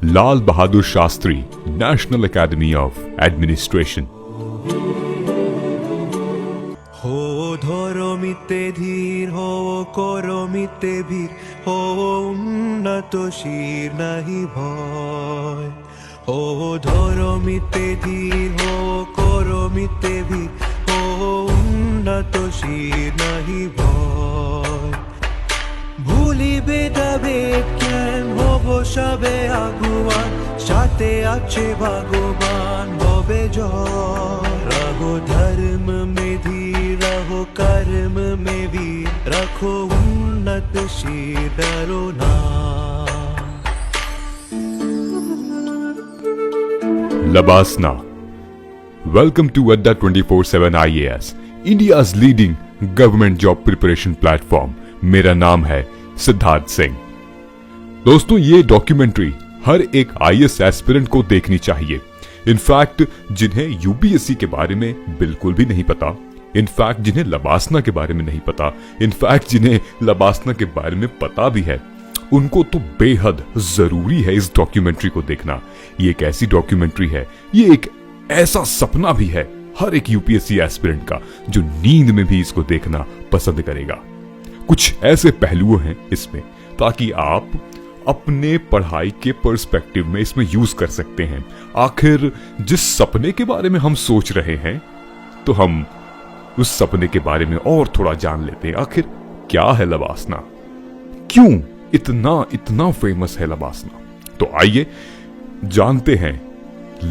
Lal Bahadur Shastri national academy of administration. हो ধরমিতে ধীর হো করমিতে ভীর হো উন্নত শির নাহি ভয় হো ধরমিতে ধীর হো করমিতে ভীর হো উন্নত শির নাহি ভয় ভুলিবে তবে জ্ঞান হব সবে আগুয়ান সাথে আছে ভগবান হবে জয় रहो धर्म में धीर रहो कर्म में वीर रखो उन्नत शीर डरो ना। Labasna. Welcome to Adda 24/7 IAS, India's leading government job preparation platform. मेरा नाम है सिद्धार्थ सिंह। दोस्तों, ये डॉक्यूमेंट्री हर एक IAS एस्पिरेंट को देखनी चाहिए। इनफैक्ट जिन्हें यूपीएससी के बारे में बिल्कुल भी नहीं पता, इनफैक्ट जिन्हें लबासना के बारे में नहीं पता, इनफैक्ट जिन्हें लबासना के बारे में पता भी है, उनको तो बेहद जरूरी है इस डॉक्यूमेंट्री को देखना। ये एक ऐसी डॉक्यूमेंट्री है, ये एक ऐसा सपना भी है हर एक यूपीएससी एस्पिरेंट का जो नींद में भी इसको देखना पसंद करेगा। कुछ ऐसे पहलू हैं इसमें ताकि आप अपने पढ़ाई के पर्सपेक्टिव में इसमें यूज कर सकते हैं। आखिर जिस सपने के बारे में हम सोच रहे हैं, तो हम उस सपने के बारे में और थोड़ा जान लेते हैं। आखिर क्या है लबासना, क्यों इतना फेमस है लबासना? तो आइए जानते हैं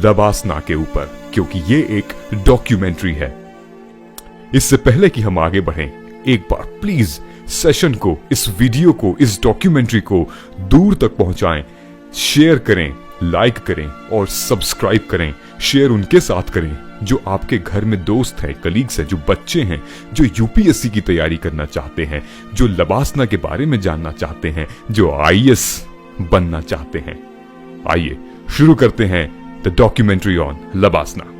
लबासना के ऊपर, क्योंकि ये एक डॉक्यूमेंट्री है। इससे पहले कि हम आगे बढ़ें, एक बार प्लीज सेशन को, इस वीडियो को, इस डॉक्यूमेंट्री को दूर तक पहुंचाएं, शेयर करें, लाइक करें और सब्सक्राइब करें। शेयर उनके साथ करें जो आपके घर में दोस्त हैं, कलीग्स हैं, जो बच्चे हैं, जो यूपीएससी की तैयारी करना चाहते हैं, जो लबासना के बारे में जानना चाहते हैं, जो आईएएस बनना चाहते हैं। आइए शुरू करते हैं द डॉक्यूमेंट्री ऑन लबासना।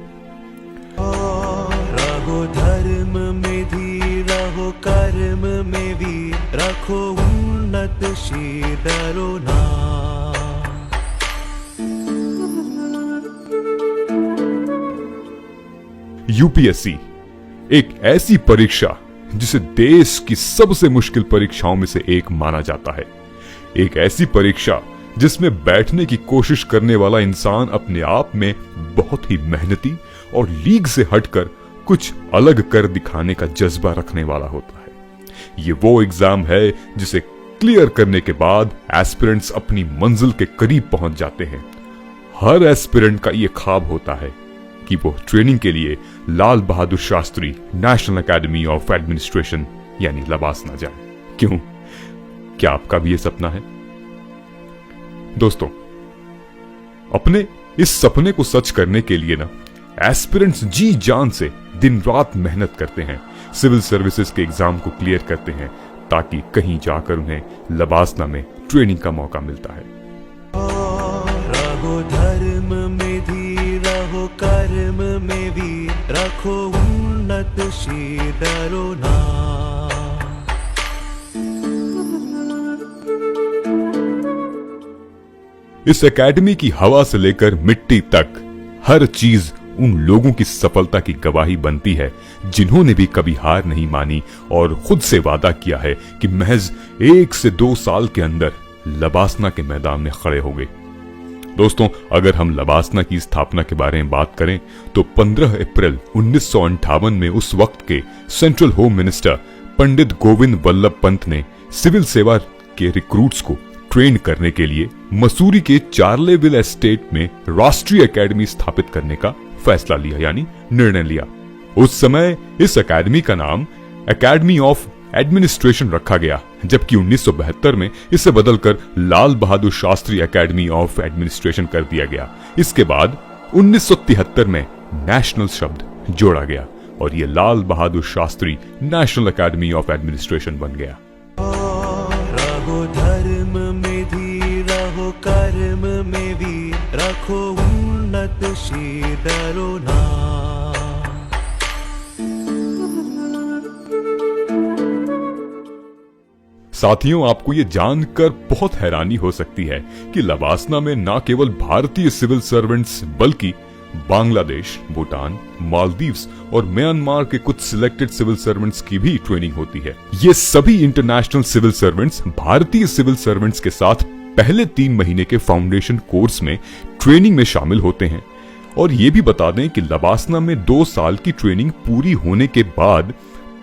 धर्म में धीर रहो कर्म में वीर रखो उन्नत शीर डरो ना। यूपीएससी एक ऐसी परीक्षा जिसे देश की सबसे मुश्किल परीक्षाओं में से एक माना जाता है। एक ऐसी परीक्षा जिसमें बैठने की कोशिश करने वाला इंसान अपने आप में बहुत ही मेहनती और लीग से हटकर कुछ अलग कर दिखाने का जज्बा रखने वाला होता है। ये वो एग्जाम है जिसे क्लियर करने के बाद एस्पिरेंट्स अपनी मंजिल के करीब पहुंच जाते हैं। हर एस्पिरेंट का ये ख्वाब होता है कि वो ट्रेनिंग के लिए Lal Bahadur Shastri national academy of administration यानी लबासना जाए। क्यों? क्या आपका भी ये सपना है? दोस्तों, अपने इस सपने को सच करने के लिए ना एस्पिरेंट्स जी जान से दिन रात मेहनत करते हैं, सिविल सर्विसेज के एग्जाम को क्लियर करते हैं, ताकि कहीं जाकर उन्हें लबासना में ट्रेनिंग का मौका मिलता है। रहो धर्म में धीर रहो कर्म में वीर रखो उन्नत शीर डरो ना। इस एकेडमी की हवा से लेकर मिट्टी तक हर चीज उन लोगों की सफलता की गवाही बनती है जिन्होंने भी कभी हार नहीं मानी और खुद से वादा किया है कि महज 1 से 2 साल के अंदर लबासना के मैदान में खड़े होंगे। दोस्तों, अगर हम लबासना की स्थापना के बारे में बात करें तो 15 अप्रैल 1958 में उस वक्त के central home minister Pandit Govind Vallabh Pant ने सिविल सेवा के रिक्रूट्स को ट्रेन करने के लिए मसूरी के चार्लेविल एस्टेट में राष्ट्रीय एकेडमी स्थापित करने का फैसला लिया, यानी निर्णय लिया। उस समय इस एकेडमी का नाम एकेडमी ऑफ एडमिनिस्ट्रेशन रखा गया, जबकि 1972 में इसे बदलकर लाल Bahadur Shastri academy of administration कर दिया गया। इसके बाद 1973 में नेशनल शब्द जोड़ा गया और ये Lal Bahadur Shastri national academy of administration बन गया। रहो धर्म में धीर रहो कर्म में वीर रखो उन्नत शीर डरो ना। साथियों, आपको ये जानकर बहुत हैरानी हो सकती है कि लबासना में न केवल भारतीय सिविल सर्वेंट्स बल्कि बांग्लादेश, भूटान, मालदीव्स और म्यांमार के कुछ सिलेक्टेड सिविल सर्वेंट्स की भी ट्रेनिंग होती है। ये सभी इंटरनेशनल सिविल सर्वेंट्स भारतीय सिविल सर्वेंट्स के साथ पहले 3 महीने के फाउंडेशन कोर्स में ट्रेनिंग में शामिल होते हैं। और ये भी बता दें कि लबासना में 2 साल की ट्रेनिंग पूरी होने के बाद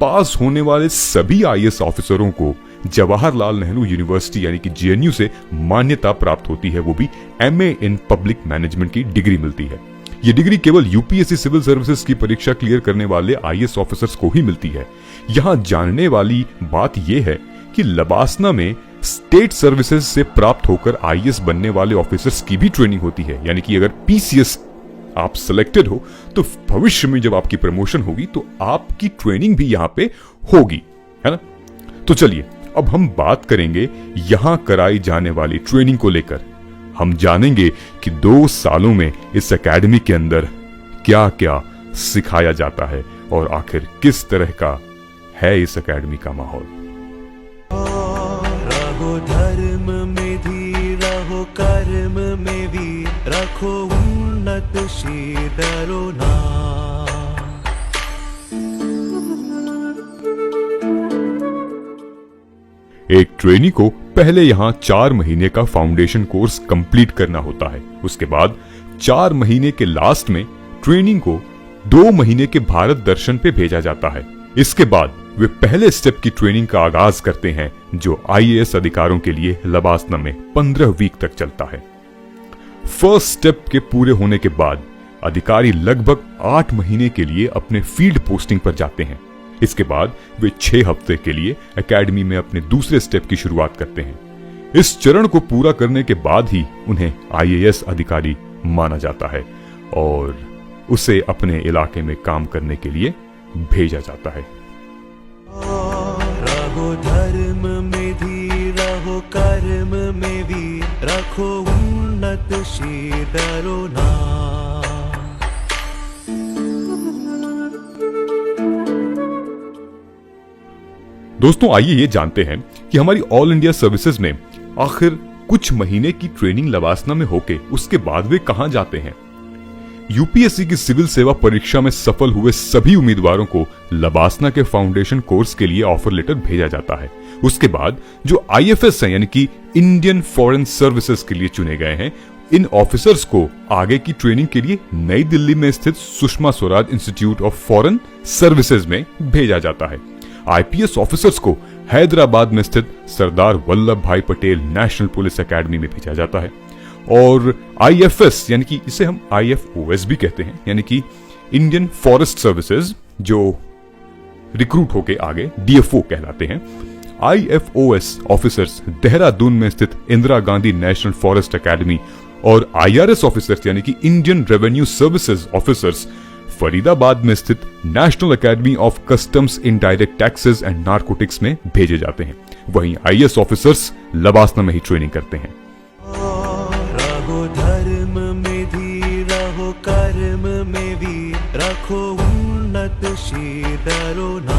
पास होने वाले सभी आईएएस ऑफिसरों को जवाहरलाल नेहरू यूनिवर्सिटी यानी कि जेएनयू से मान्यता प्राप्त होती है, वो भी एमए इन पब्लिक मैनेजमेंट की डिग्री मिलती है। ये डिग्री केवल यूपीएससी सिविल सर्विसेज की परीक्षा क्लियर करने वाले आईएएस ऑफिसर्स को ही मिलती है। यहां जानने वाली बात यह है कि लबासना में स्टेट सर्विसेज से प्राप्त होकर आईएएस बनने वाले ऑफिसर्स की भी ट्रेनिंग होती है। यानी कि अगर पीसीएस आप सिलेक्टेड हो तो भविष्य में जब आपकी प्रमोशन होगी तो आपकी ट्रेनिंग भी यहां पे होगी, है ना। तो चलिए अब हम बात करेंगे यहां कराई जाने वाली ट्रेनिंग को लेकर। हम जानेंगे कि 2 सालों में इस एकेडमी के अंदर क्या क्या सिखाया जाता है और आखिर किस तरह का है इस एकेडमी का माहौल। रहो धर्म में धीर, रहो कर्म में वीर, रखो उन्नत शीर, डरो ना। एक ट्रेनी को पहले यहां 4 महीने का फाउंडेशन कोर्स कंप्लीट करना होता है। उसके बाद 4 महीने के लास्ट में ट्रेनिंग को 2 महीने के भारत दर्शन पे भेजा जाता है। इसके बाद वे पहले स्टेप की ट्रेनिंग का आगाज करते हैं जो आईएएस अधिकारों के लिए लबासना में 15 वीक तक चलता है। फर्स्ट स्टेप के पूरे होने के बाद अधिकारी लगभग 8 महीने के लिए अपने फील्ड पोस्टिंग पर जाते हैं। इसके बाद वे 6 हफ्ते के लिए एकेडमी में अपने दूसरे स्टेप की शुरुआत करते हैं। इस चरण को पूरा करने के बाद ही उन्हें आईएएस अधिकारी माना जाता है और उसे अपने इलाके में काम करने के लिए भेजा जाता है। रहो धर्म में धीर, रहो कर्म में वीर, रखो उन्नत शीर, डरो ना। दोस्तों, आइए ये जानते हैं कि हमारी ऑल इंडिया सर्विसेज में आखिर कुछ महीने की ट्रेनिंग लबासना में होके उसके बाद वे कहां जाते हैं। यूपीएससी की सिविल सेवा परीक्षा में सफल हुए सभी उम्मीदवारों को लबासना के फाउंडेशन कोर्स के लिए ऑफर लेटर भेजा जाता है। उसके बाद जो आईएफएस हैं यानी कि इंडियन फॉरेन सर्विसेज के लिए चुने गए हैं, इन ऑफिसर्स को आगे की ट्रेनिंग के लिए नई दिल्ली में स्थित Sushma Swaraj institute of foreign services में भेजा जाता है। आईपीएस ऑफिसर्स को हैदराबाद में स्थित सरदार वल्लभ भाई पटेल नेशनल पुलिस एकेडमी में भेजा जाता है। और आईएफएस यानी कि इसे हम आईएफओएस भी कहते हैं, यानी कि इंडियन फॉरेस्ट सर्विसेज, जो रिक्रूट होके आगे डीएफओ कहलाते हैं। आईएफओएस ऑफिसर्स देहरादून में स्थित Indira Gandhi national forest academy और आईआरएस ऑफिसर्स यानी कि Indian revenue services officers Faridabad में स्थित national academy of customs indirect taxes and narcotics में भेजे जाते हैं। वहीं आईएएस ऑफिसर्स लबासना में ही ट्रेनिंग करते हैं। रहो धर्म में धीर, रहो कर्म में वीर, रखो उन्नत शीर, डरो ना।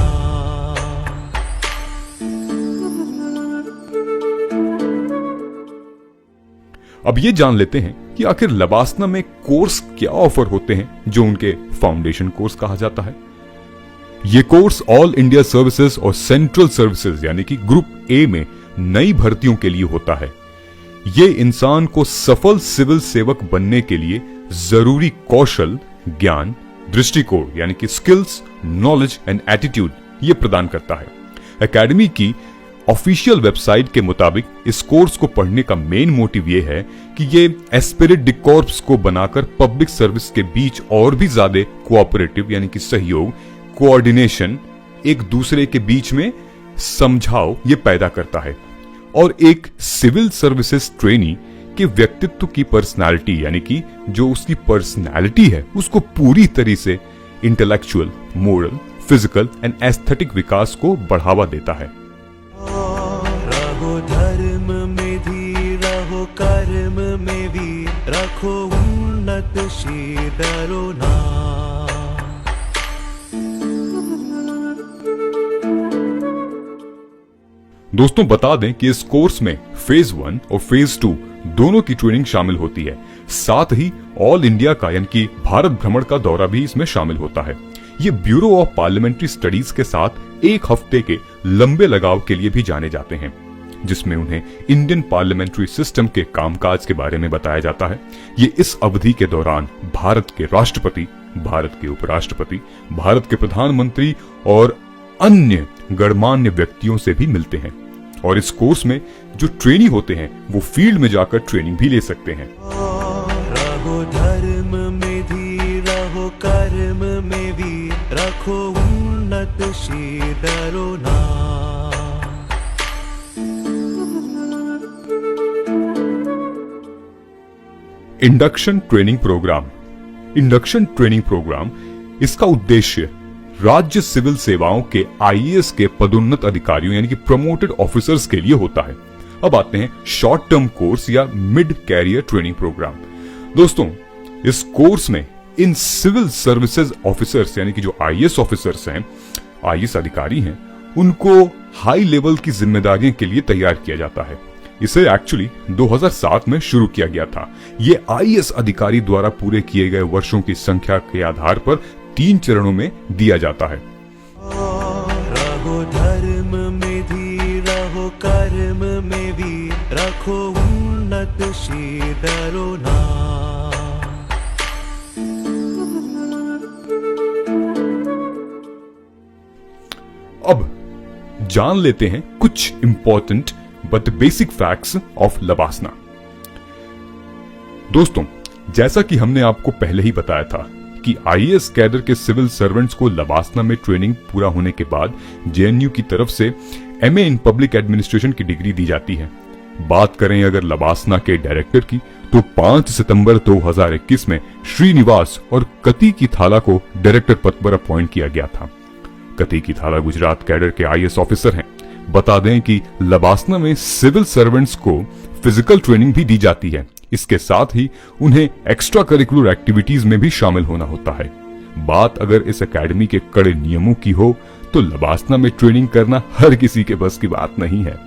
अब ये जान लेते हैं कि आखिर लबासना में कोर्स क्या ऑफर होते हैं जो उनके फाउंडेशन कोर्स कहा जाता है। ये कोर्स ऑल इंडिया सर्विसेज और सेंट्रल सर्विसेज यानी कि ग्रुप ए में नई भर्तियों के लिए होता है। ये इंसान को सफल सिविल सेवक बनने के लिए जरूरी कौशल, ज्ञान, दृष्टिकोण यानी कि स्किल्स, नॉलेज एंड एटीट्यूड ये प्रदान करता है। एकेडमी की ऑफिशियल वेबसाइट के मुताबिक इस कोर्स को पढ़ने का मेन मोटिव ये है कि ये एस्पिरिट डिकॉर्प्स को बनाकर पब्लिक सर्विस के बीच और भी ज्यादा कोऑपरेटिव यानी कि सहयोग, कोऑर्डिनेशन, एक दूसरे के बीच में समझाव ये पैदा करता है और एक सिविल सर्विसेज ट्रेनी के व्यक्तित्व की पर्सनालिटी यानी कि जो उसकी पर्सनालिटी है उसको पूरी तरह से intellectual, moral, physical and aesthetic विकास को बढ़ावा देता है। रहो धर्म में धीर, रहो कर्म में वीर, रखो उन्नत शीर, डरो ना। दोस्तों बता दें कि इस कोर्स में फेज 1 और फेज 2 दोनों की ट्रेनिंग शामिल होती है। साथ ही ऑल इंडिया का यानी कि भारत भ्रमण का दौरा भी इसमें शामिल होता है। ये ब्यूरो ऑफ पार्लियामेंट्री स्टडीज के साथ एक हफ्ते के लंबे लगाव के लिए भी जाने जाते हैं, जिसमें उन्हें इंडियन पार्लियामेंट्री सिस्टम के कामकाज के बारे में बताया जाता है। ये इस अवधि के दौरान भारत के राष्ट्रपति, भारत के उपराष्ट्रपति, भारत के प्रधानमंत्री और अन्य गणमान्य व्यक्तियों से भी मिलते हैं। और इस कोर्स में जो ट्रेनी होते हैं वो फील्ड में जाकर ट्रेनिंग भी ले सकते हैं। रहो धर्म में धीर, रहो कर्म में वीर, रखो उन्नत शीर, डरो ना। Induction training program. Induction training program, इसका उद्देश्य राज्य सिविल सेवाओं के आईएएस के पदोन्नत अधिकारियों यानी कि प्रमोटेड ऑफिसर्स के लिए होता है। अब आते हैं शॉर्ट टर्म कोर्स या मिड कैरियर ट्रेनिंग प्रोग्राम। दोस्तों इस कोर्स में इन सिविल सर्विसेज ऑफिसर्स यानी कि जो आईएएस ऑफिसर्स हैं, आईएएस अधिकारी हैं, उनको हाई लेवल की जिम्मेदारियों के लिए तैयार किया जाता है। इसे एक्चुअली 2007 में शुरू किया गया था। ये आईएएस अधिकारी द्वारा पूरे किए गए वर्षों की संख्या के आधार पर 3 चरणों में दिया जाता है। रहो धर्म में धीर, रहो कर्म में वीर, रखो उन्नत शीर, डरो ना। अब जान लेते हैं कुछ important but basic facts of LBSNAA. दोस्तों जैसा कि हमने आपको पहले ही बताया था कि आईएएस कैडर के सिविल सर्वेंट्स को लबासना में ट्रेनिंग पूरा होने के बाद जेएनयू की तरफ से एमए इन पब्लिक एडमिनिस्ट्रेशन की डिग्री दी जाती है। बात करें अगर लबासना के डायरेक्टर की तो 5 सितंबर 2021 में श्रीनिवास और कती की थाला को डायरेक्टर पद पर अपॉइंट किया गया था। कती की थाला गुजरात कैडर के आईएएस ऑफिसर हैं। बता दें कि लबासना में सिविल सर्वेंट्स को फिजिकल ट्रेनिंग भी दी जाती है। इसके साथ ही उन्हें एक्स्ट्रा करिकुलर एक्टिविटीज में भी शामिल होना होता है। बात अगर इस एकेडमी के कड़े नियमों की हो तो लबासना में ट्रेनिंग करना हर किसी के बस की बात नहीं है।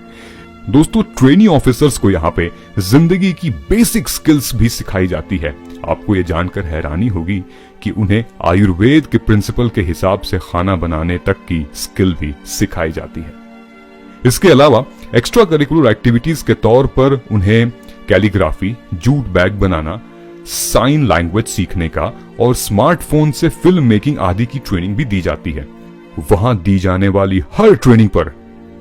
दोस्तों ट्रेनी ऑफिसर्स को यहाँ पे जिंदगी की बेसिक स्किल्स भी सिखाई जाती है। आपको ये जानकर हैरानी होगी कि उन्हें आयुर्वेद के प्रिंसिपल के हिसाब से खाना बनाने तक की स्किल भी सिखाई जाती है। इसके अलावा एक्स्ट्रा करिकुलर एक्टिविटीज के तौर पर उन्हें कैलीग्राफी, जूट बैग बनाना, साइन लैंग्वेज सीखने का और स्मार्टफोन से फिल्म मेकिंग आदि की ट्रेनिंग भी दी जाती है। वहां दी जाने वाली हर ट्रेनिंग पर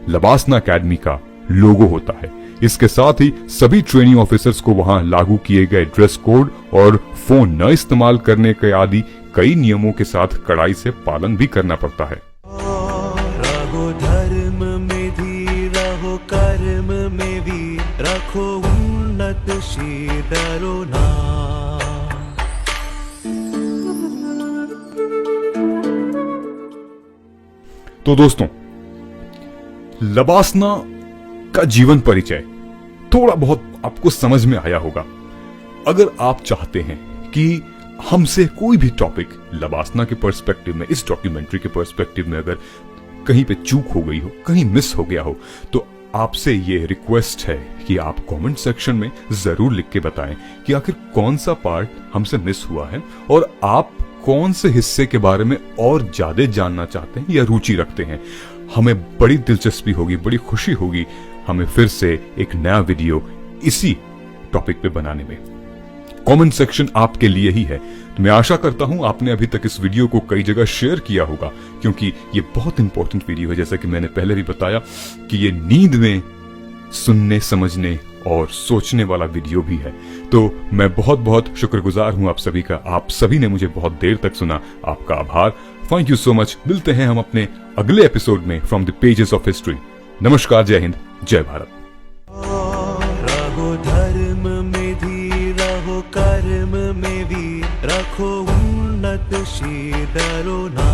लबासना एकेडमी का लोगो होता है। इसके साथ ही सभी ट्रेनिंग ऑफिसर्स को वहां लागू किए गए ड्रेस कोड और फोन न इस्तेमाल करने के आदि कई नियमों के साथ कड़ाई से पालन भी करना पड़ता है। रहो धर्म में धीर, रहो कर्म में वीर, रखो उन्नत शीर, डरो ना। तो दोस्तों लबासना का जीवन परिचय थोड़ा बहुत आपको समझ में आया होगा। अगर आप चाहते हैं कि हमसे कोई भी टॉपिक लबासना के पर्सपेक्टिव में, इस डॉक्यूमेंट्री के पर्सपेक्टिव में अगर कहीं पे चूक हो गई हो, कहीं मिस हो गया हो, तो आपसे ये रिक्वेस्ट है कि आप कमेंट सेक्शन में जरूर लिख के बताएं कि आखिर कौन सा पार्ट हमसे मिस हुआ है और आप कौन से हिस्से के बारे में और ज्यादा जानना चाहते हैं या रुचि रखते हैं। हमें बड़ी दिलचस्पी होगी, बड़ी खुशी होगी हमें फिर से एक नया वीडियो इसी टॉपिक पे बनाने में। कमेंट सेक्शन आपके लिए ही है। तो मैं आशा करता हूं आपने अभी तक इस वीडियो को कई जगह शेयर किया होगा, क्योंकि ये बहुत इंपॉर्टेंट वीडियो है। जैसा कि मैंने पहले भी बताया कि ये नींद में सुनने, समझने और सोचने वाला वीडियो भी है। तो मैं बहुत बहुत शुक्रगुजार हूं आप सभी का। आप सभी ने मुझे बहुत देर तक सुना, आपका आभार। Thank you so much. मिलते हैं हम अपने अगले एपिसोड में from the pages of history. नमस्कार, जय हिंद, जय भारत। रहो धर्म में धीर, रहो कर्म में वीर, रखो उन्नत शीर, डरो ना।